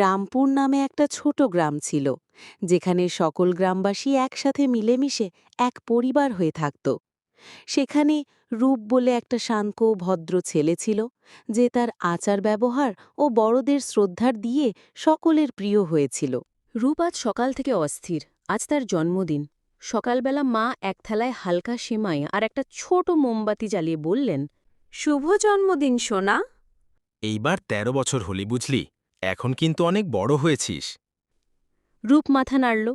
রামপুর নামে একটা ছোট গ্রাম ছিল, যেখানে সকল গ্রামবাসী একসাথে মিলেমিশে এক পরিবার হয়ে থাকত। সেখানে রূপ বলে একটা শান্ত ভদ্র ছেলে ছিল, যে তার আচার ব্যবহার ও বড়দের শ্রদ্ধার দিয়ে সকলের প্রিয় হয়েছিল। রূপ আজ সকাল থেকে অস্থির। আজ তার জন্মদিন। সকালবেলা মা এক থালায় হালকা সেমাই আর একটা ছোট মোমবাতি জ্বালিয়ে বললেন, শুভ জন্মদিন সোনা। এইবার ১৩ বছর হলি বুঝলি, এখন কিন্তু অনেক বড় হয়েছিস। রূপ মাথা নাড়ল,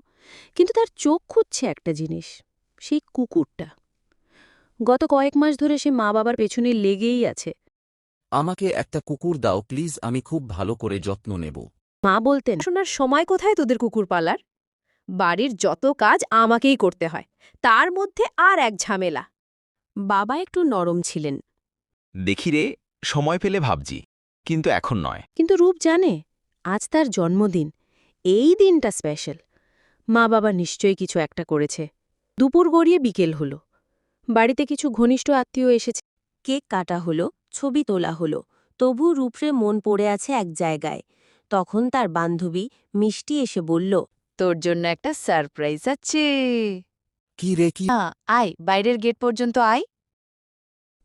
কিন্তু তার চোখ খুঁজছে একটা জিনিস, সেই কুকুরটা। গত কয়েক মাস ধরে সে মা বাবার পেছনে লেগেই আছে। আমাকে একটা কুকুর দাও প্লিজ, আমি খুব ভালো করে যত্ন নেব। মা বলতেন, শোনার সময় কোথায় তোদের কুকুর পালার? বাড়ির যত কাজ আমাকেই করতে হয়, তার মধ্যে আর এক ঝামেলা। বাবা একটু নরম ছিলেন। দেখি রে, সময় পেলে ভাবছি, কিন্তু এখন নয়। কিন্তু রূপ জানে, আজ তার জন্মদিন। এই দিনটা স্পেশাল। মা বাবা নিশ্চয়ই কিছু একটা করেছে। দুপুর গড়িয়ে বিকেল হলো। বাড়িতে কিছু ঘনিষ্ঠ আত্মীয় এসেছে। কেক কাটা হলো, ছবি তোলা হলো, তবু রূপরে মন পড়ে আছে এক জায়গায়। তখন তার বান্ধবী মিষ্টি এসে বলল, তোর জন্য একটা সারপ্রাইজ আছে। কি রে কি? আয়, বাইরের গেট পর্যন্ত আয়।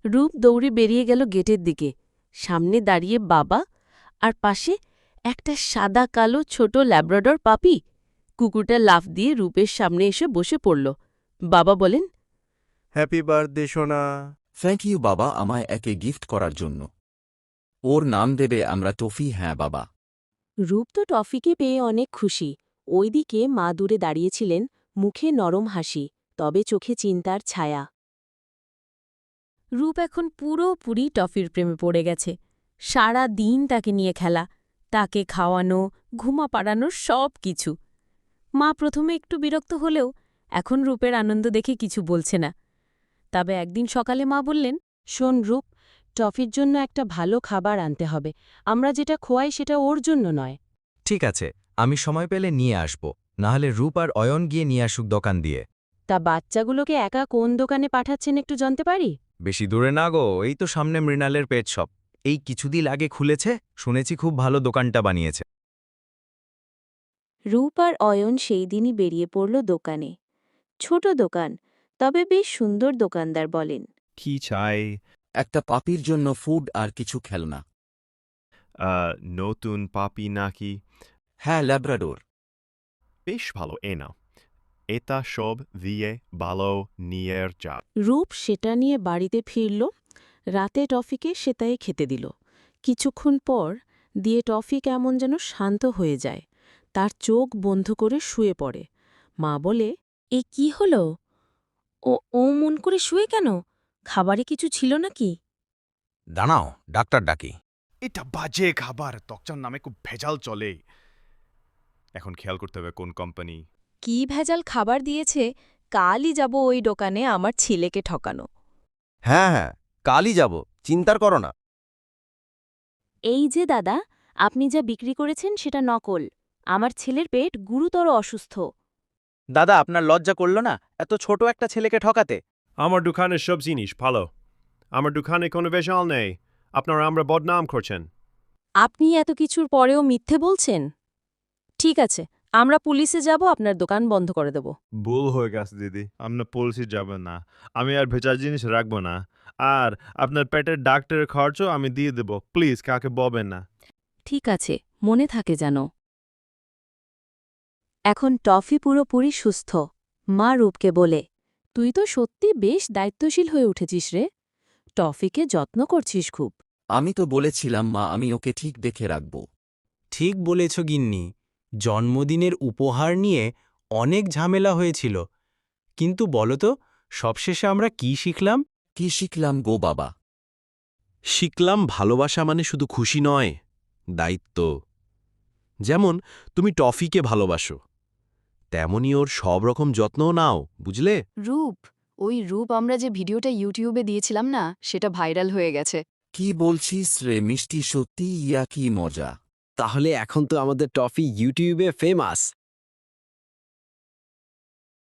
রূপ দৌড়ে বেরিয়ে গেল গেটের দিকে। সামনে দাঁড়িয়ে বাবা, আর পাশে একটা সাদা কালো ছোট ল্যাব্রাডর পাপি। কুকুরটা লাফ দিয়ে রূপের সামনে এসে বসে পড়ল। বাবা বলেন, হ্যাপি বার্থডে সোনা। থ্যাংক ইউ বাবা আমায় একে গিফট করার জন্য। ওর নাম দেবে আমরা টফি। হ্যাঁ বাবা। রূপ তো টফিকে পেয়ে অনেক খুশি। ওইদিকে মা দূরে দাঁড়িয়েছিলেন, মুখে নরম হাসি, তবে চোখে চিন্তার ছায়া। রূপ এখন পুরোপুরি টফির প্রেমে পড়ে গেছে। সারা দিন তাকে নিয়ে খেলা, তাকে খাওয়ানো, ঘুমা পাড়ানো, সব কিছু। মা প্রথমে একটু বিরক্ত হলেও এখন রূপের আনন্দ দেখে কিছু বলছে না। তবে একদিন সকালে মা বললেন, শোন রূপ, টফির জন্য একটা ভালো খাবার আনতে হবে। আমরা যেটা খোয়াই সেটা ওর জন্য নয়। ঠিক আছে, আমি সময় পেলে নিয়ে আসব, নাহলে রূপ আর অয়ন গিয়ে নিয়ে আসুক দোকান দিয়ে। তা বাচ্চাগুলোকে একা কোন দোকানে পাঠাচ্ছেন একটু জানতে পারি? বেশি দূরে না গো, এই তো সামনে মৃণালের পেট শপ। এই কিছুদিন আগে খুলেছে, শুনেছি খুব ভালো দোকানটা বানিয়েছে। রূপ আর অয়ন সেই দিনই বেরিয়ে পড়ল দোকানে। ছোট দোকান, তবে বেশ সুন্দর দোকানদার বলেন। কি চাই? একটা পাপির জন্য ফুড আর কিছু খেলনা। নতুন পাপি নাকি? হ্যাঁ, ল্যাব্রাডোর। বেশ ভালো, না এটা সব দিয়ে ভালো নিয়ে যা। রূপ সেটা নিয়ে বাড়িতে ফিরল। রাতে টফিকে সেটাই খেতে দিল। কিছুক্ষণ পর দিয়ে টফি কেমন যেন শান্ত হয়ে যায়। তার চোখ বন্ধ করে শুয়ে পড়ে। মা বলে, এ কি হলো? ও মন করে শুয়ে কেন? খাবারে কিছু ছিল নাকি? দাঁড়াও, ডাক্তার ডাকি। এটা বাজে খাবার, তকচার নামে খুব ভেজাল চলে। এখন খেয়াল করতে হবে কোন কোম্পানি। কি ভেজাল খাবার দিয়েছে? কালই যাব ওই দোকানে আমার ছেলেকে ঠকানো। হ্যাঁ, কালই যাব, চিন্তার করো না। এই যে দাদা, আপনি যা বিক্রি করেছেন সেটা নকল। আমার ছেলের পেট গুরুতর অসুস্থ। দাদা, আপনার লজ্জা করল না এত ছোট একটা ছেলেকে ঠকাতে? আমার দোকানের সব জিনিস ভালো। আমার দোকানে কোনো ভেজাল নেই। আপনারা আমরা বদনাম করছেন। আপনি এত কিছুর পরেও মিথ্যে বলছেন? ঠিক আছে, আমরা পুলিশে যাব, আপনার দোকান বন্ধ করে দেব। ভুল হয়ে গেছে দিদি, আমরা পুলিশে যাব না। আমি আর ভেজাল জিনিস রাখবো না। আর আপনার পেটের ডাক্তারের খরচও আমি দিয়ে দেব। প্লিজ কাকে বলবেন না। ঠিক আছে, মনে থাকে যেন। এখন টফি পুরোপুরি সুস্থ। মা রূপকে বলে, তুই তো সত্যি বেশ দায়িত্বশীল হয়ে উঠেছিস রে। টফিকে যত্ন করছিস খুব। আমি তো বলেছিলাম মা, আমি ওকে ঠিক দেখে রাখব। ঠিক বলেছ গিন্নি, জন্মদিনের উপহার নিয়ে অনেক ঝামেলা হয়েছিল, কিন্তু বলো তো সবশেষে আমরা কি শিখলাম? কি শিখলাম গো বাবা? শিখলাম ভালোবাসা মানে শুধু খুশি নয়, দায়িত্ব। যেমন তুমি টফিকে ভালোবাসো, তেমনি ওর সব রকম যত্নও নাও, বুঝলে? রূপ, ওই রূপ আমরা যে ভিডিওটা ইউটিউবে দিয়েছিলাম না, সেটা ভাইরাল হয়ে গেছে। কি বলছিস রে মিষ্টি, সত্যি? ইয়া কি মজা! তাহলে এখন তো আমাদের টফি ইউটিউবে ফেমাস।